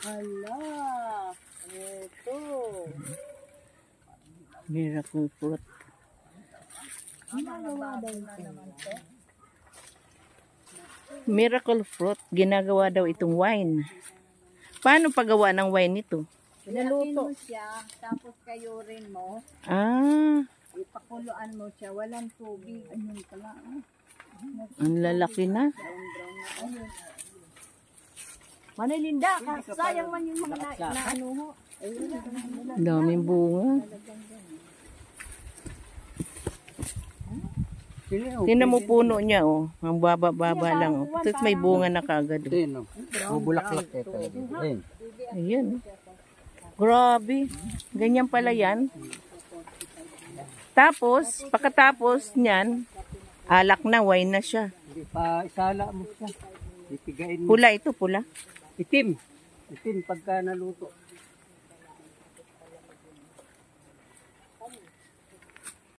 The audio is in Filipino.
Hala. Ito. Miracle fruit. Miracle fruit. Ginagawa daw itong wine. Paano paggawa ng wine nito? Pinaluto mo siya, tapos kayurin mo. Ah. Ipakuluan mo siya, walang tubig. Ayun pala. Ang lalaki na. Manay Linda, sayang man yung mga naano ho. Daming bunga. Tingnan mo puno niya, oh. Ang baba-baba lang, oh. Tapos may bunga na kagad. Oh. Bulaklak ito. Ayun. Ayan. Grabe. Ganyan pala yan. Tapos, pagkatapos niyan, alak na, wine na siya. Isala mo siya. Ipigain mo. Pula ito, pula. Itim. Itim pagka naluto.